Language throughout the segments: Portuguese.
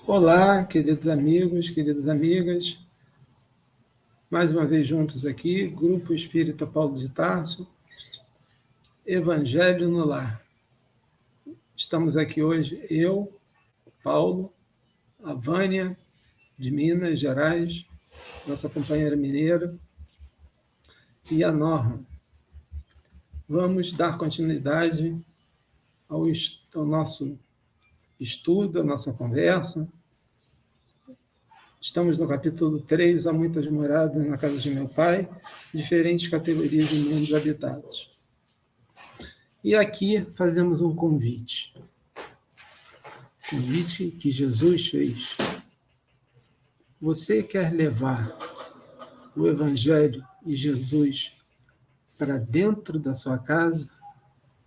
Olá, queridos amigos, queridas amigas, mais uma vez juntos aqui, Grupo Espírita Paulo de Tarso, Evangelho no Lar. Estamos aqui hoje, eu, Paulo, a Vânia, de Minas Gerais, nossa companheira mineira, e a Norma. Vamos dar continuidade ao nosso estudo, à nossa conversa. Estamos no capítulo 3, Há Muitas Moradas na Casa de Meu Pai, diferentes categorias de mundos habitados. E aqui fazemos um convite. Convite que Jesus fez. Você quer levar o Evangelho e Jesus para dentro da sua casa,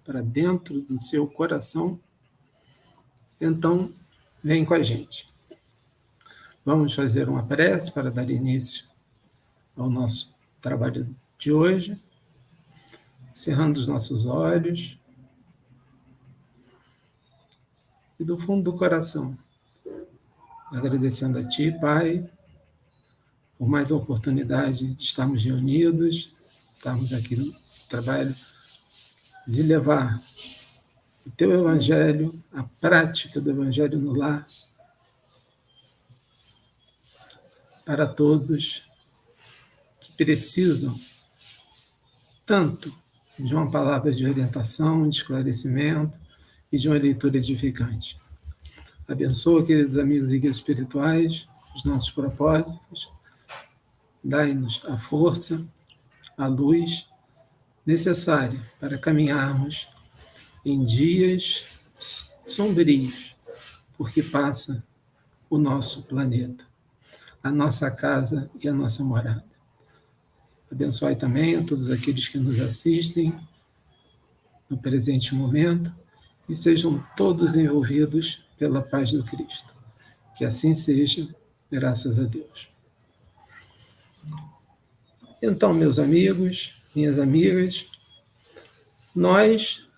para dentro do seu coração? Então, vem com a gente. Vamos fazer uma prece para dar início ao nosso trabalho de hoje, cerrando os nossos olhos e do fundo do coração, agradecendo a Ti, Pai, por mais a oportunidade de estarmos reunidos, estarmos aqui no trabalho de levar o Teu Evangelho, a prática do Evangelho no lar, para todos que precisam tanto de uma palavra de orientação, de esclarecimento e de uma leitura edificante. Abençoa, queridos amigos e guias espirituais, os nossos propósitos, dai-nos a força, a luz necessária para caminharmos em dias sombrios, porque passa o nosso planeta, a nossa casa e a nossa morada. Abençoe também a todos aqueles que nos assistem no presente momento e sejam todos envolvidos pela paz do Cristo. Que assim seja, graças a Deus. Então, meus amigos, minhas amigas, nós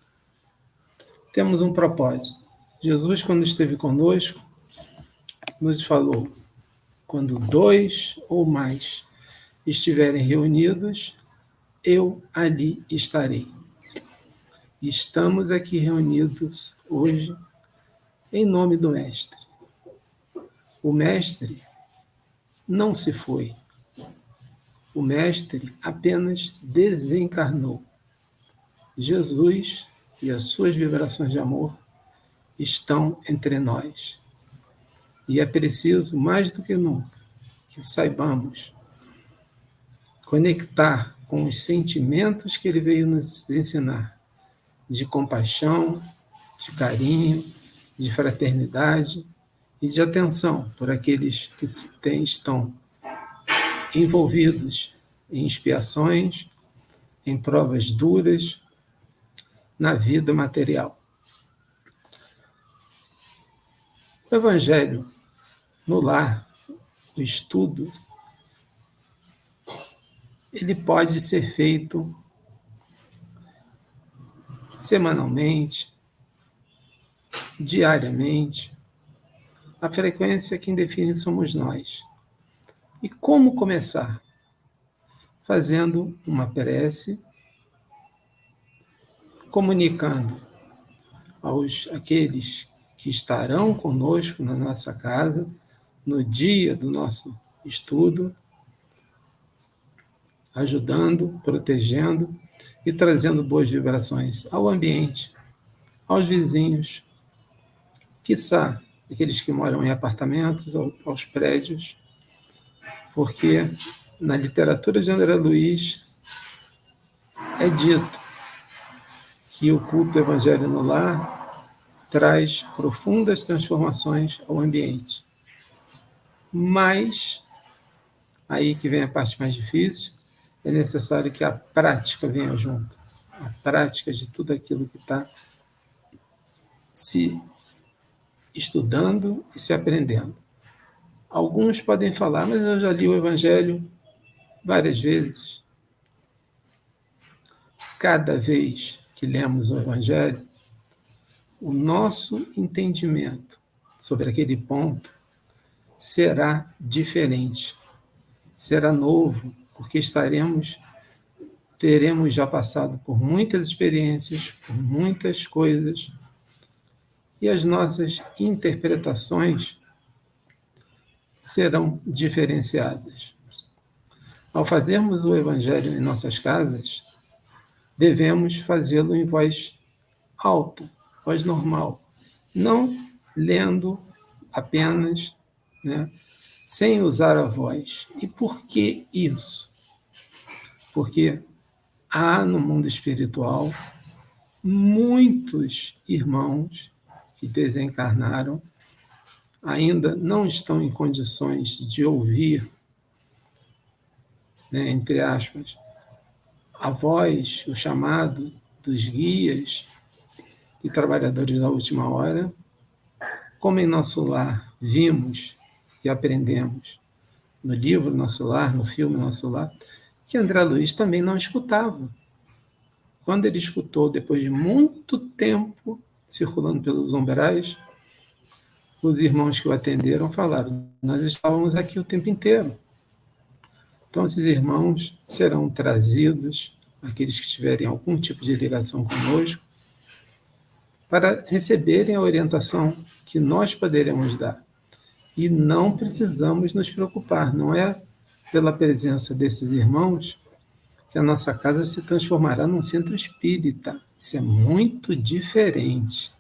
temos um propósito. Jesus, quando esteve conosco, nos falou: quando 2 ou mais estiverem reunidos, eu ali estarei. E estamos aqui reunidos hoje em nome do Mestre. O Mestre não se foi. O Mestre apenas desencarnou. Jesus e as suas vibrações de amor estão entre nós. E é preciso, mais do que nunca, que saibamos conectar com os sentimentos que ele veio nos ensinar, de compaixão, de carinho, de fraternidade e de atenção por aqueles que estão envolvidos em expiações, em provas duras, na vida material. O Evangelho no lar, o estudo, ele pode ser feito semanalmente, diariamente. A frequência quem define somos nós. E como começar? Fazendo uma prece, comunicando àqueles que estarão conosco na nossa casa, no dia do nosso estudo, ajudando, protegendo e trazendo boas vibrações ao ambiente, aos vizinhos, quiçá aqueles que moram em apartamentos, aos prédios, porque na literatura de André Luiz é dito que o culto do Evangelho no lar traz profundas transformações ao ambiente. Mas, aí que vem a parte mais difícil, é necessário que a prática venha junto. A prática de tudo aquilo que está se estudando e se aprendendo. Alguns podem falar, mas eu já li o Evangelho várias vezes. Cada vez que lemos o Evangelho, o nosso entendimento sobre aquele ponto será diferente, será novo, porque teremos já passado por muitas experiências, por muitas coisas, e as nossas interpretações serão diferenciadas. Ao fazermos o Evangelho em nossas casas, devemos fazê-lo em voz alta, voz normal, não lendo apenas, né, sem usar a voz. E por que isso? Porque há no mundo espiritual muitos irmãos que desencarnaram, ainda não estão em condições de ouvir, né, entre aspas, a voz, o chamado dos guias e trabalhadores da última hora, como em Nosso Lar vimos e aprendemos no livro Nosso Lar, no filme Nosso Lar, que André Luiz também não escutava. Quando ele escutou, depois de muito tempo circulando pelos umbrais, os irmãos que o atenderam falaram: nós estávamos aqui o tempo inteiro. Então, esses irmãos serão trazidos, aqueles que tiverem algum tipo de ligação conosco, para receberem a orientação que nós poderemos dar. E não precisamos nos preocupar, não é pela presença desses irmãos que a nossa casa se transformará num centro espírita. Isso é muito diferente.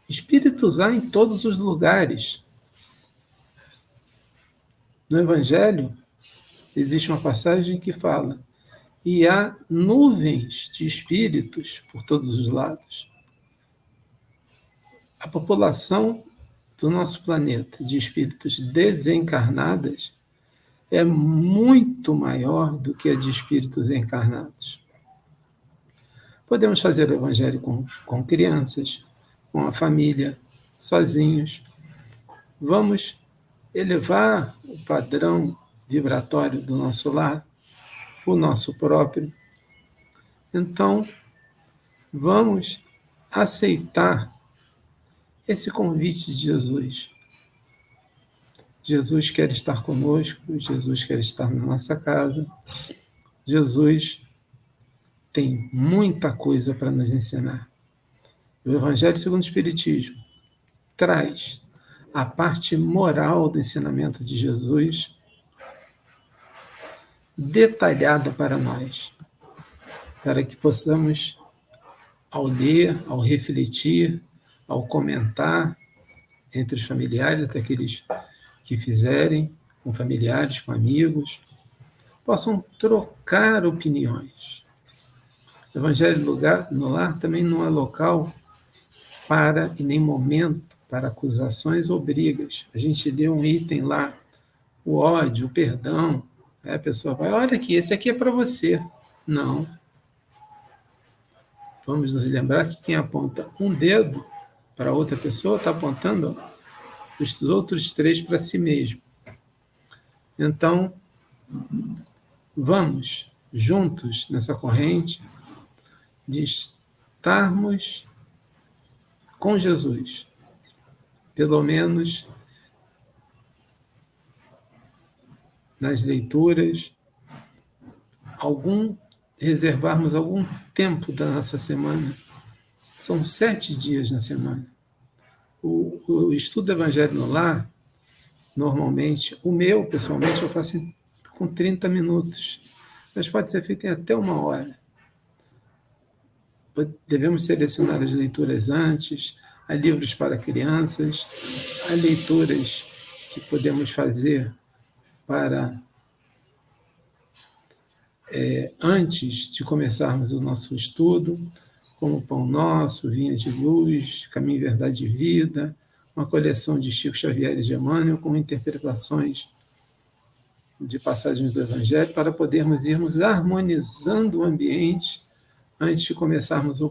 Espíritos há em todos os lugares. No Evangelho, existe uma passagem que fala: e há nuvens de espíritos por todos os lados. A população do nosso planeta de espíritos desencarnadas é muito maior do que a de espíritos encarnados. Podemos fazer o Evangelho com crianças, com a família, sozinhos. Vamos elevar o padrão vibratório do nosso lar, o nosso próprio. Então, vamos aceitar esse convite de Jesus. Jesus quer estar conosco, Jesus quer estar na nossa casa. Jesus tem muita coisa para nos ensinar. O Evangelho segundo o Espiritismo traz a parte moral do ensinamento de Jesus detalhada para nós, para que possamos, ao ler, ao refletir, ao comentar entre os familiares, daqueles que fizerem, com familiares, com amigos, possam trocar opiniões. O Evangelho no Lar também não é local para, e nem momento, para acusações ou brigas. A gente lê um item lá, o ódio, o perdão, a pessoa vai: olha aqui, esse aqui é para você. Não. Vamos nos lembrar que quem aponta um dedo para outra pessoa está apontando os outros 3 para si mesmo. Então, vamos juntos nessa corrente de estarmos com Jesus, pelo menos nas leituras, reservarmos algum tempo da nossa semana. São 7 dias na semana. O estudo do Evangelho no Lar, normalmente, o meu, pessoalmente, eu faço com 30 minutos, mas pode ser feito em até 1 hora. Devemos selecionar as leituras antes, há livros para crianças, há leituras que podemos fazer para antes de começarmos o nosso estudo, como Pão Nosso, Vinha de Luz, Caminho, Verdade e Vida, uma coleção de Chico Xavier e de Emmanuel com interpretações de passagens do Evangelho, para podermos irmos harmonizando o ambiente antes de começarmos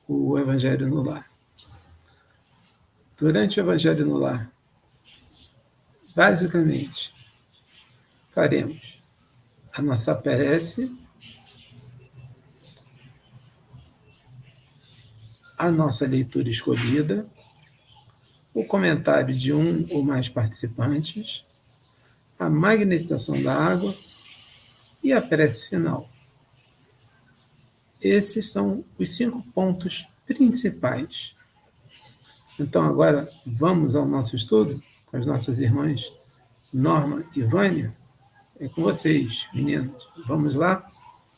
o Evangelho no Lar. Durante o Evangelho no Lar, basicamente, faremos a nossa prece, a nossa leitura escolhida, o comentário de um ou mais participantes, a magnetização da água e a prece final. Esses são os 5 pontos principais. Então, agora, vamos ao nosso estudo com as nossas irmãs Norma e Vânia. É com vocês, meninas. Vamos lá?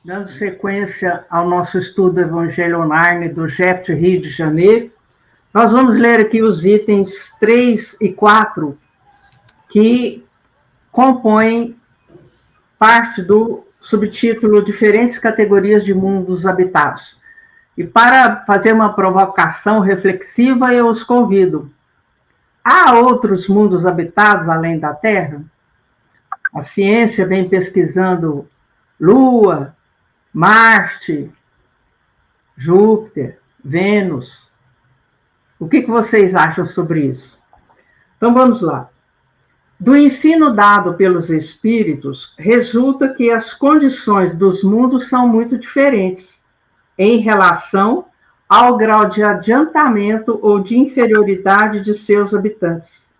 Dando sequência ao nosso estudo do Evangelho Online do GEPT Rio de Janeiro, nós vamos ler aqui os itens 3 e 4, que compõem parte do subtítulo Diferentes Categorias de Mundos Habitados. E para fazer uma provocação reflexiva, eu os convido. Há outros mundos habitados além da Terra? A ciência vem pesquisando Lua, Marte, Júpiter, Vênus. O que vocês acham sobre isso? Então vamos lá. Do ensino dado pelos espíritos, resulta que as condições dos mundos são muito diferentes em relação ao grau de adiantamento ou de inferioridade de seus habitantes.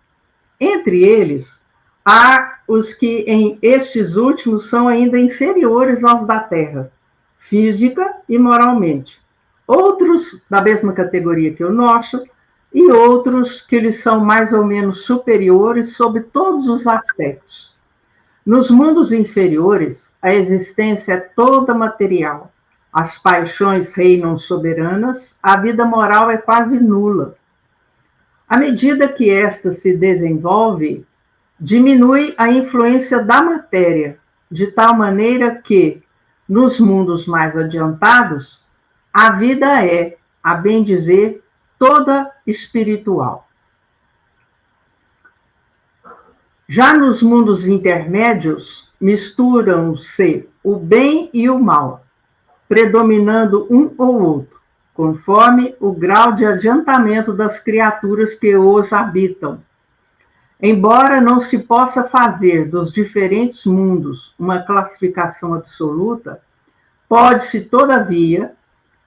Entre eles, há os que em estes últimos são ainda inferiores aos da Terra, física e moralmente. Outros da mesma categoria que o nosso, e outros que lhes são mais ou menos superiores sob todos os aspectos. Nos mundos inferiores, a existência é toda material. As paixões reinam soberanas, a vida moral é quase nula. À medida que esta se desenvolve, diminui a influência da matéria, de tal maneira que, nos mundos mais adiantados, a vida é, a bem dizer, toda espiritual. Já nos mundos intermédios, misturam-se o bem e o mal, predominando um ou outro, conforme o grau de adiantamento das criaturas que os habitam. Embora não se possa fazer dos diferentes mundos uma classificação absoluta, pode-se, todavia,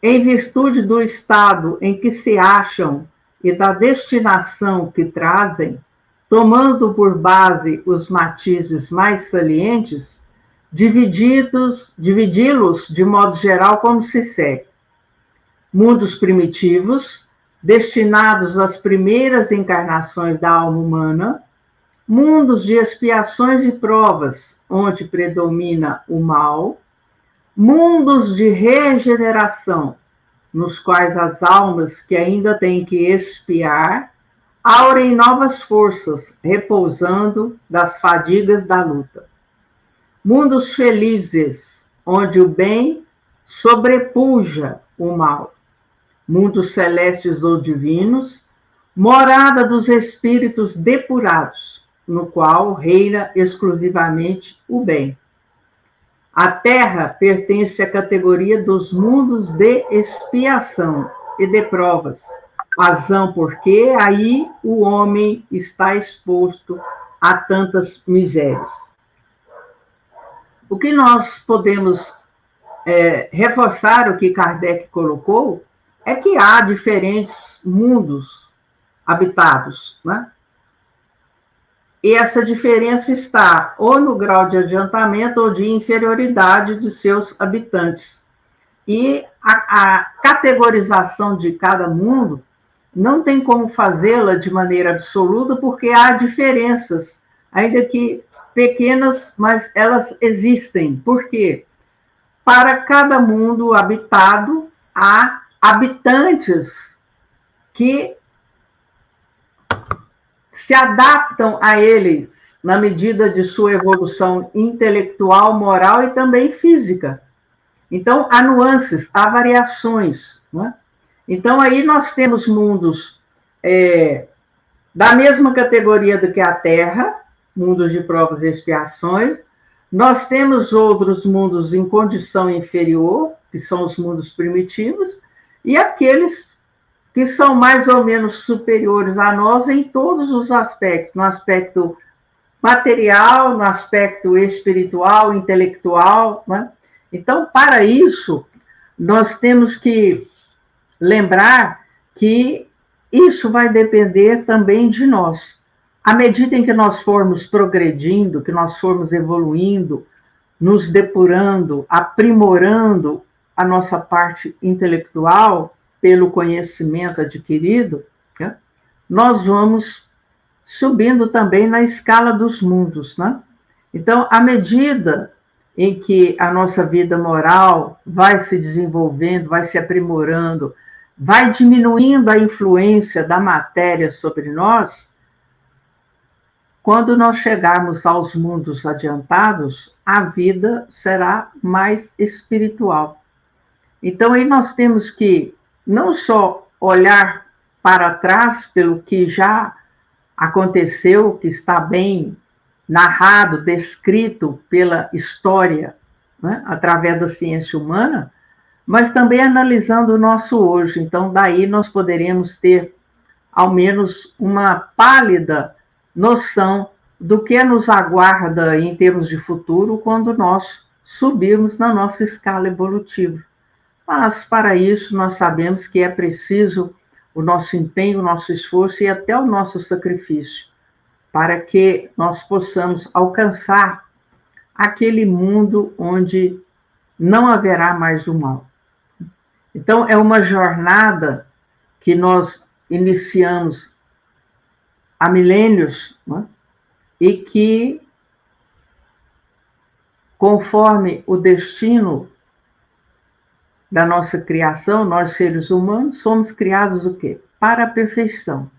em virtude do estado em que se acham e da destinação que trazem, tomando por base os matizes mais salientes, dividi-los de modo geral como se segue. Mundos primitivos, destinados às primeiras encarnações da alma humana, mundos de expiações e provas, onde predomina o mal, mundos de regeneração, nos quais as almas que ainda têm que expiar aurem novas forças, repousando das fadigas da luta. Mundos felizes, onde o bem sobrepuja o mal. Mundos celestes ou divinos, morada dos espíritos depurados, no qual reina exclusivamente o bem. A Terra pertence à categoria dos mundos de expiação e de provas, razão porque aí o homem está exposto a tantas misérias. O que nós podemos reforçar o que Kardec colocou é que há diferentes mundos habitados, né? E essa diferença está ou no grau de adiantamento ou de inferioridade de seus habitantes. E a categorização de cada mundo não tem como fazê-la de maneira absoluta, porque há diferenças, ainda que pequenas, mas elas existem. Por quê? Para cada mundo habitado, há habitantes que se adaptam a eles na medida de sua evolução intelectual, moral e também física. Então, há nuances, há variações, né? Então, aí nós temos mundos da mesma categoria do que a Terra, mundos de provas e expiações. Nós temos outros mundos em condição inferior, que são os mundos primitivos, e aqueles que são mais ou menos superiores a nós em todos os aspectos, no aspecto material, no aspecto espiritual, intelectual, né? Então, para isso, nós temos que lembrar que isso vai depender também de nós. À medida em que nós formos progredindo, que nós formos evoluindo, nos depurando, aprimorando a nossa parte intelectual pelo conhecimento adquirido, né? Nós vamos subindo também na escala dos mundos, né? Então, à medida em que a nossa vida moral vai se desenvolvendo, vai se aprimorando, vai diminuindo a influência da matéria sobre nós, quando nós chegarmos aos mundos adiantados, a vida será mais espiritual. Então, aí nós temos que não só olhar para trás pelo que já aconteceu, que está bem narrado, descrito pela história, né, através da ciência humana, mas também analisando o nosso hoje. Então, daí nós poderemos ter, ao menos, uma pálida noção do que nos aguarda em termos de futuro quando nós subirmos na nossa escala evolutiva. Mas, para isso, nós sabemos que é preciso o nosso empenho, o nosso esforço e até o nosso sacrifício, para que nós possamos alcançar aquele mundo onde não haverá mais o mal. Então, é uma jornada que nós iniciamos há milênios, né? E que, conforme o destino da nossa criação, nós seres humanos somos criados o quê? Para a perfeição.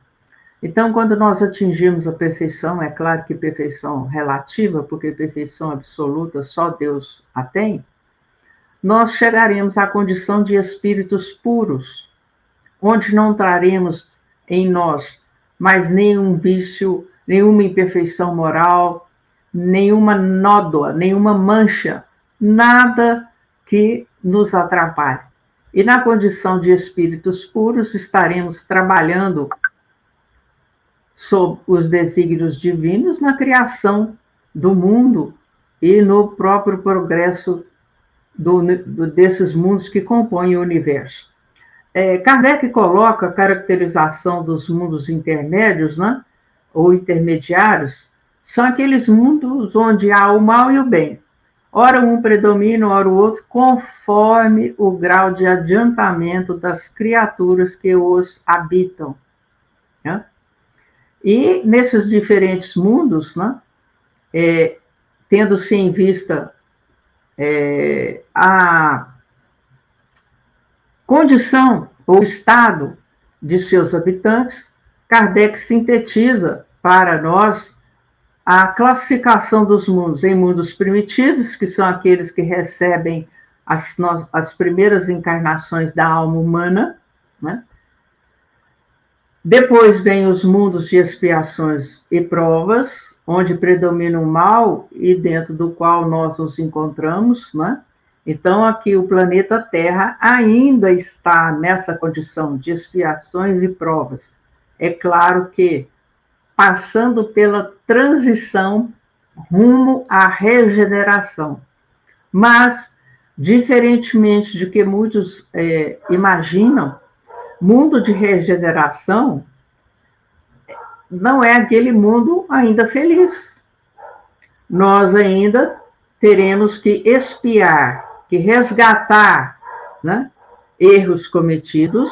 Então, quando nós atingimos a perfeição, é claro que perfeição relativa, porque perfeição absoluta só Deus a tem, nós chegaremos à condição de espíritos puros, onde não traremos em nós mais nenhum vício, nenhuma imperfeição moral, nenhuma nódoa, nenhuma mancha, nada que nos atrapalhe. E na condição de espíritos puros, estaremos trabalhando sob os desígnios divinos na criação do mundo e no próprio progresso desses mundos que compõem o universo. Kardec coloca a caracterização dos mundos intermédios, né, ou intermediários, são aqueles mundos onde há o mal e o bem. Ora um predomina, ora o outro, conforme o grau de adiantamento das criaturas que os habitam, né? E nesses diferentes mundos, né, tendo-se em vista a condição ou estado de seus habitantes, Kardec sintetiza para nós a classificação dos mundos em mundos primitivos, que são aqueles que recebem as primeiras encarnações da alma humana, né? Depois vem os mundos de expiações e provas, onde predomina o mal e dentro do qual nós nos encontramos, né? Então, aqui o planeta Terra ainda está nessa condição de expiações e provas. É claro que passando pela transição rumo à regeneração. Mas, diferentemente de que muitos imaginam, mundo de regeneração não é aquele mundo ainda feliz. Nós ainda teremos que expiar, que resgatar, né, erros cometidos,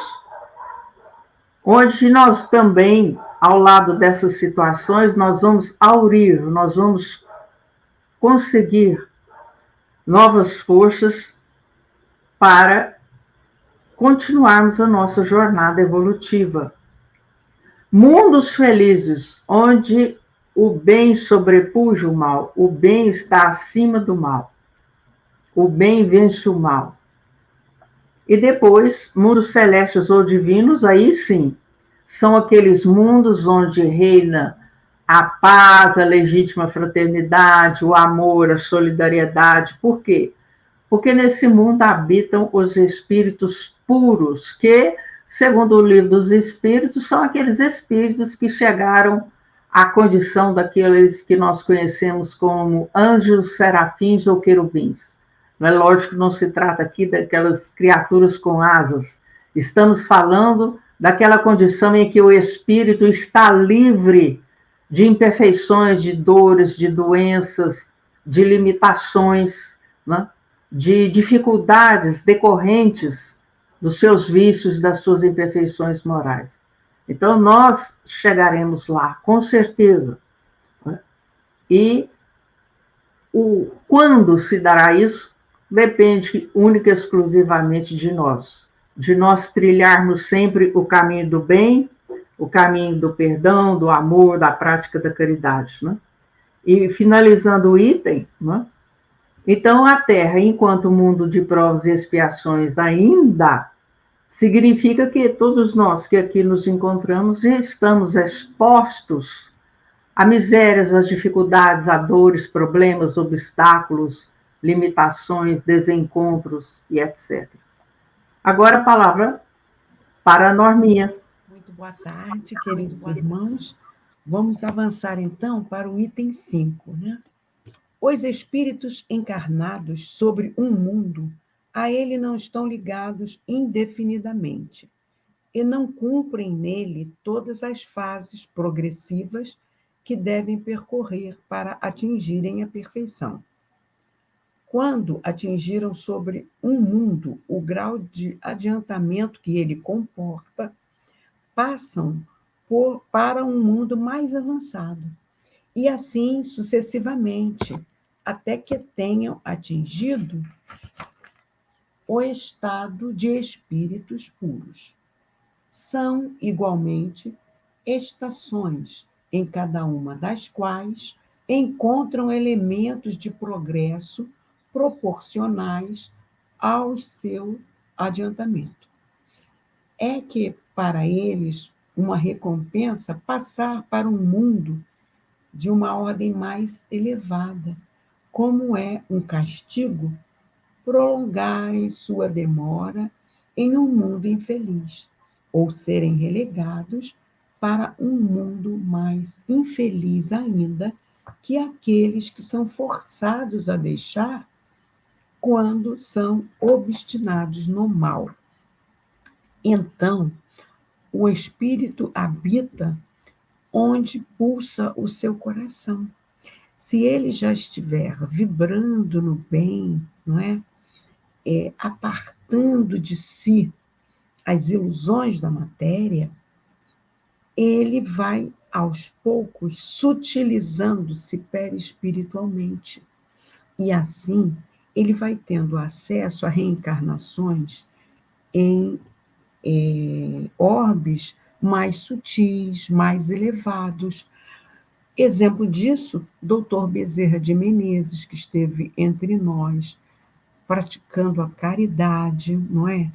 onde nós também, ao lado dessas situações, nós vamos aurir, nós vamos conseguir novas forças para continuarmos a nossa jornada evolutiva. Mundos felizes, onde o bem sobrepuja o mal, o bem está acima do mal, o bem vence o mal. E depois, mundos celestes ou divinos, aí sim, são aqueles mundos onde reina a paz, a legítima fraternidade, o amor, a solidariedade. Por quê? Porque nesse mundo habitam os espíritos puros que segundo o Livro dos Espíritos, são aqueles espíritos que chegaram à condição daqueles que nós conhecemos como anjos, serafins ou querubins. Não é lógico que não se trata aqui daquelas criaturas com asas. Estamos falando daquela condição em que o espírito está livre de imperfeições, de dores, de doenças, de limitações, né? De dificuldades decorrentes dos seus vícios, das suas imperfeições morais. Então, nós chegaremos lá, com certeza. Né? E quando se dará isso, depende única e exclusivamente de nós trilharmos sempre o caminho do bem, o caminho do perdão, do amor, da prática da caridade. Né? E finalizando o item, né? Então a Terra, enquanto mundo de provas e expiações ainda, significa que todos nós que aqui nos encontramos estamos expostos a misérias, às dificuldades, a dores, problemas, obstáculos, limitações, desencontros e etc. Agora a palavra para a Norminha. Muito boa tarde, queridos irmãos. Vamos avançar então para o item 5, né? Os espíritos encarnados sobre um mundo, a ele não estão ligados indefinidamente e não cumprem nele todas as fases progressivas que devem percorrer para atingirem a perfeição. Quando atingiram sobre um mundo o grau de adiantamento que ele comporta, passam para um mundo mais avançado, e assim sucessivamente, até que tenham atingido o estado de espíritos puros. São, igualmente, estações, em cada uma das quais encontram elementos de progresso proporcionais ao seu adiantamento. É que, para eles, uma recompensa passar para um mundo de uma ordem mais elevada, como é um castigo prolongarem sua demora em um mundo infeliz, ou serem relegados para um mundo mais infeliz ainda que aqueles que são forçados a deixar quando são obstinados no mal. Então, o espírito habita onde pulsa o seu coração. Se ele já estiver vibrando no bem, não é? Apartando de si as ilusões da matéria, ele vai, aos poucos, sutilizando-se perispiritualmente. E assim, ele vai tendo acesso a reencarnações em orbes mais sutis, mais elevados. Exemplo disso, Dr. Bezerra de Menezes, que esteve entre nós, praticando a caridade, não é?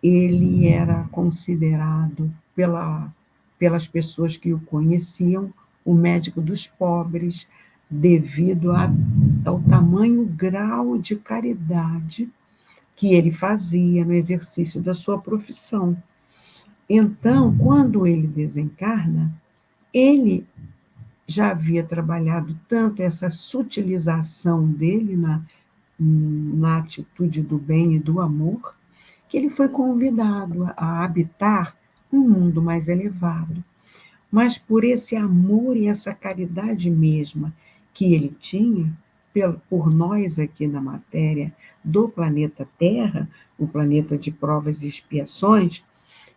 Ele era considerado pelas pessoas que o conheciam o médico dos pobres, devido ao tamanho grau de caridade que ele fazia no exercício da sua profissão. Então, quando ele desencarna, ele já havia trabalhado tanto essa sutilização dele na atitude do bem e do amor, que ele foi convidado a habitar um mundo mais elevado. Mas por esse amor e essa caridade mesma que ele tinha por nós aqui na matéria do planeta Terra, um planeta de provas e expiações,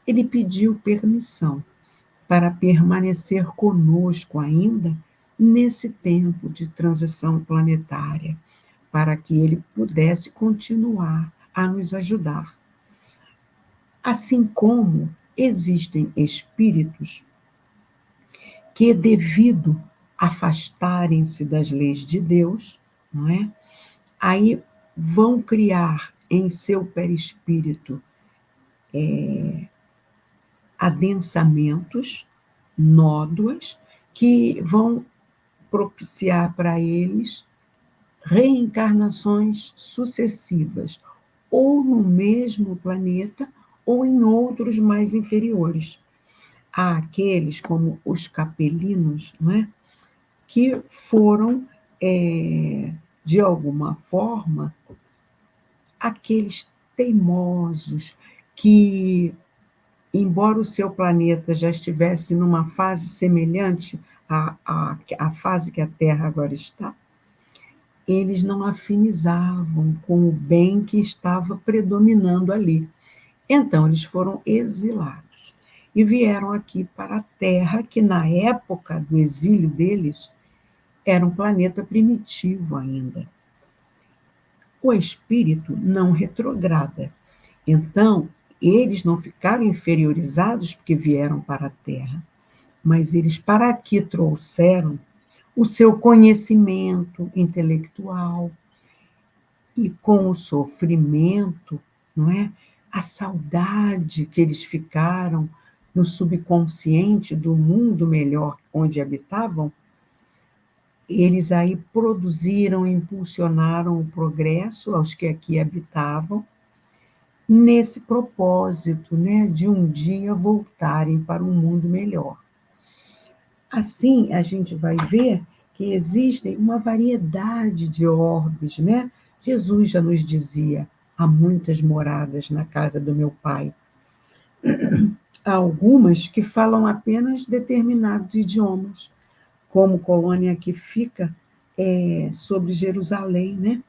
ele pediu permissão para permanecer conosco ainda nesse tempo de transição planetária, para que ele pudesse continuar a nos ajudar. Assim como existem espíritos que, devido a afastarem-se das leis de Deus, não é? Aí vão criar em seu perispírito adensamentos, nódoas, que vão propiciar para eles reencarnações sucessivas, ou no mesmo planeta, ou em outros mais inferiores. Há aqueles, como os capelinos, não é? Que foram, de alguma forma, aqueles teimosos que, embora o seu planeta já estivesse numa fase semelhante à fase que a Terra agora está, eles não afinizavam com o bem que estava predominando ali. Então, eles foram exilados e vieram aqui para a Terra, que na época do exílio deles era um planeta primitivo ainda. O espírito não retrograda. Então, eles não ficaram inferiorizados porque vieram para a Terra, mas eles para aqui trouxeram o seu conhecimento intelectual e com o sofrimento, não é? A saudade que eles ficaram no subconsciente do mundo melhor onde habitavam, eles aí produziram, impulsionaram o progresso aos que aqui habitavam, nesse propósito, né, de um dia voltarem para um mundo melhor. Assim, a gente vai ver que existem uma variedade de orbes, né? Jesus já nos dizia: há muitas moradas na casa do meu Pai. Há algumas que falam apenas determinados idiomas, como colônia que fica sobre Jerusalém, né?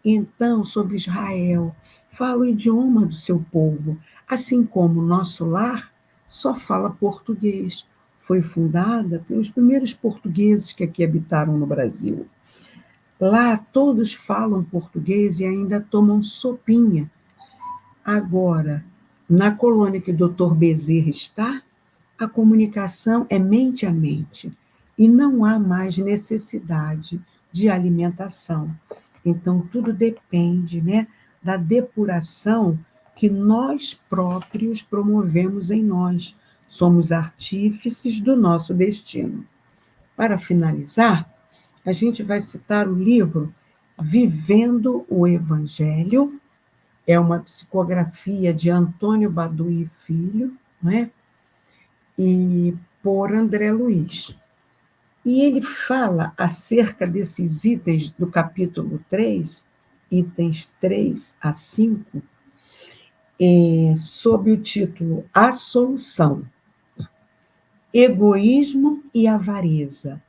Então, sobre Israel, fala o idioma do seu povo, assim como o nosso lar só fala português. Foi fundada pelos primeiros portugueses que aqui habitaram no Brasil. Lá todos falam português e ainda tomam sopinha. Agora, na colônia que o Dr. Bezerra está, a comunicação é mente a mente e não há mais necessidade de alimentação. Então, tudo depende, né, da depuração que nós próprios promovemos em nós. Somos artífices do nosso destino. Para finalizar, a gente vai citar o livro Vivendo o Evangelho, é uma psicografia de Antônio Badui Filho, não é? E por André Luiz. E ele fala acerca desses itens do capítulo 3, itens 3 a 5, sob o título A Solução: Egoísmo e avareza,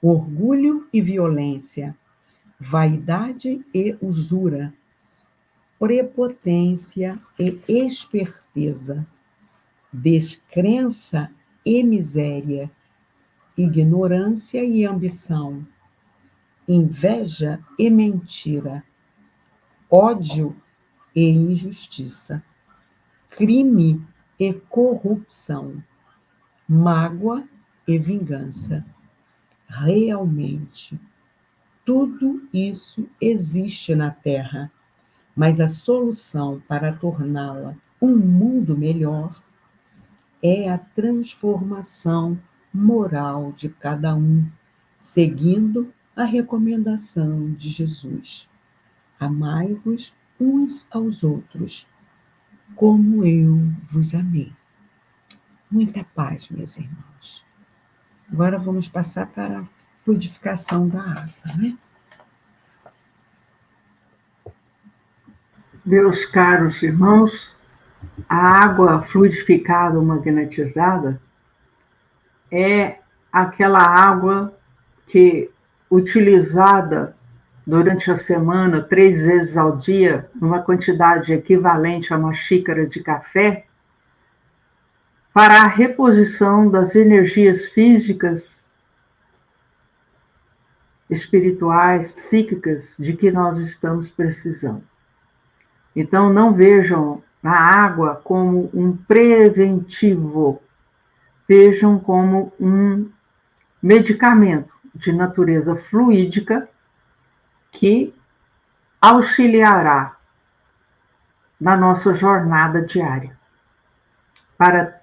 orgulho e violência, vaidade e usura, prepotência e esperteza, descrença e miséria, ignorância e ambição, inveja e mentira, ódio e injustiça, crime e corrupção, mágoa e vingança. Realmente, tudo isso existe na Terra, mas a solução para torná-la um mundo melhor é a transformação moral de cada um, seguindo a recomendação de Jesus: amai-vos uns aos outros, como eu vos amei. Muita paz, meus irmãos. Agora vamos passar para a fluidificação da água, né? Meus caros irmãos, a água fluidificada ou magnetizada é aquela água que, utilizada durante a semana, 3 vezes ao dia, numa quantidade equivalente a uma xícara de café, para a reposição das energias físicas, espirituais, psíquicas, de que nós estamos precisando. Então, não vejam a água como um preventivo, vejam como um medicamento de natureza fluídica que auxiliará na nossa jornada diária. Para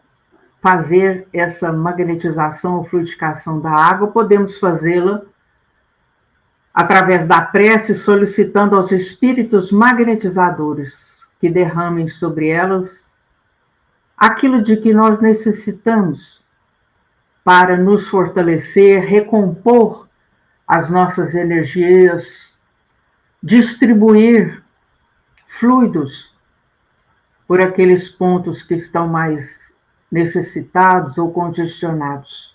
fazer essa magnetização ou fluidificação da água, podemos fazê-la através da prece, solicitando aos espíritos magnetizadores que derramem sobre elas aquilo de que nós necessitamos para nos fortalecer, recompor as nossas energias, distribuir fluidos por aqueles pontos que estão mais necessitados ou congestionados.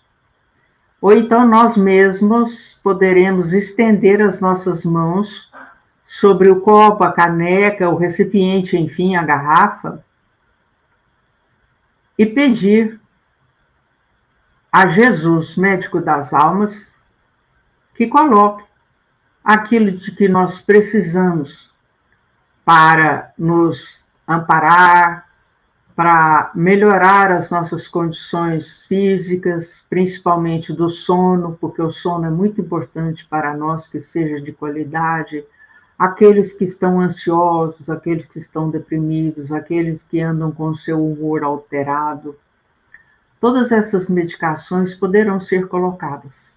Ou então nós mesmos poderemos estender as nossas mãos sobre o copo, a caneca, o recipiente, enfim, a garrafa, e pedir a Jesus, médico das almas, que coloque aquilo de que nós precisamos para nos amparar, para melhorar as nossas condições físicas, principalmente do sono, porque o sono é muito importante para nós, que seja de qualidade. Aqueles que estão ansiosos, aqueles que estão deprimidos, aqueles que andam com o seu humor alterado, todas essas medicações poderão ser colocadas.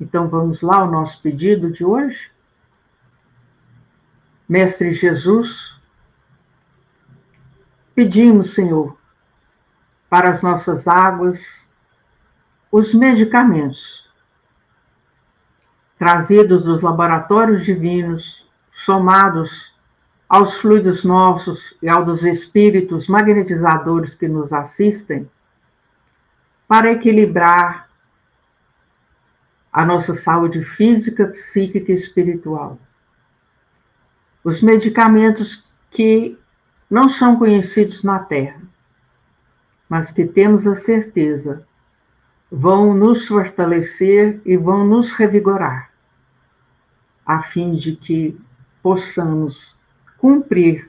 Então vamos lá ao nosso pedido de hoje? Mestre Jesus, pedimos, Senhor, para as nossas águas, os medicamentos trazidos dos laboratórios divinos, somados aos fluidos nossos e aos dos espíritos magnetizadores que nos assistem, para equilibrar a nossa saúde física, psíquica e espiritual. Os medicamentos que não são conhecidos na Terra, mas que temos a certeza vão nos fortalecer e vão nos revigorar, a fim de que possamos cumprir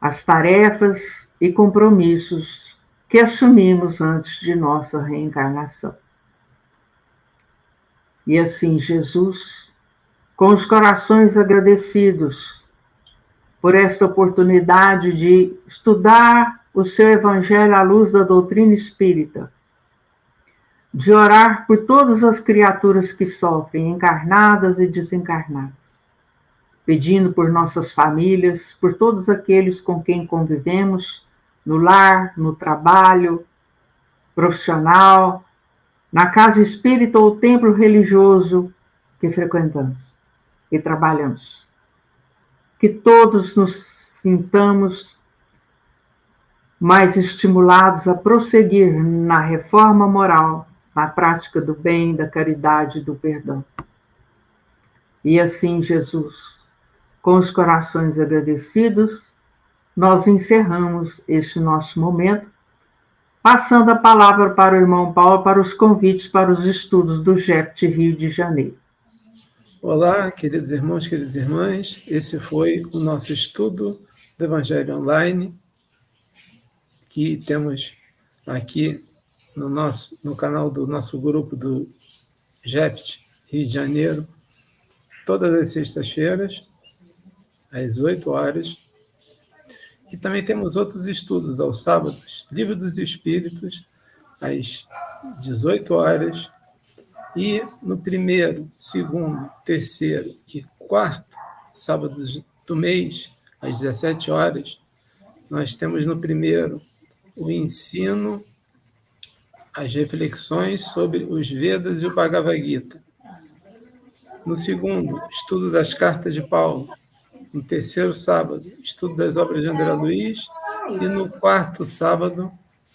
as tarefas e compromissos que assumimos antes de nossa reencarnação. E assim, Jesus, com os corações agradecidos por esta oportunidade de estudar o seu Evangelho à luz da doutrina espírita, de orar por todas as criaturas que sofrem, encarnadas e desencarnadas, pedindo por nossas famílias, por todos aqueles com quem convivemos, no lar, no trabalho profissional, na casa espírita ou templo religioso que frequentamos e trabalhamos. Que todos nos sintamos mais estimulados a prosseguir na reforma moral, na prática do bem, da caridade e do perdão. E assim, Jesus, com os corações agradecidos, nós encerramos este nosso momento, passando a palavra para o irmão Paulo para os convites para os estudos do GEPT Rio de Janeiro. Olá, queridos irmãos, queridas irmãs. Esse foi o nosso estudo do Evangelho Online, que temos aqui no canal do nosso grupo do GEPT Rio de Janeiro, todas as sextas-feiras, às 8 horas. E também temos outros estudos aos sábados, Livro dos Espíritos, às 18 horas. E no primeiro, segundo, terceiro e quarto sábados do mês, às 17 horas, nós temos no primeiro o ensino, as reflexões sobre os Vedas e o Bhagavad Gita. No segundo, estudo das cartas de Paulo. No terceiro sábado, estudo das obras de André Luiz. E no quarto sábado,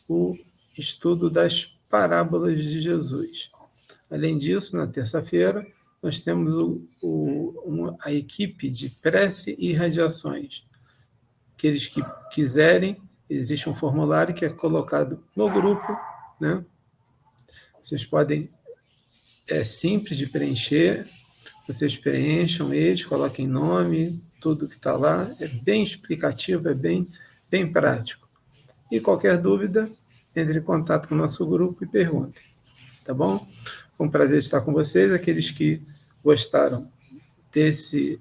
o estudo das parábolas de Jesus. Além disso, na terça-feira, nós temos a equipe de prece e radiações. Aqueles que quiserem, existe um formulário que é colocado no grupo, né? Vocês podem, é simples de preencher, vocês preencham eles, coloquem nome, tudo que está lá, é bem explicativo, é bem prático. E qualquer dúvida, entre em contato com o nosso grupo e perguntem, tá bom? Foi um prazer estar com vocês. Aqueles que gostaram desse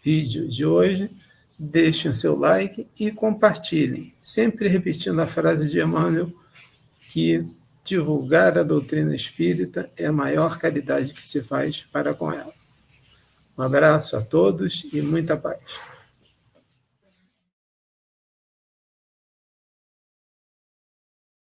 vídeo de hoje, deixem o seu like e compartilhem, sempre repetindo a frase de Emmanuel, que divulgar a doutrina espírita é a maior caridade que se faz para com ela. Um abraço a todos e muita paz.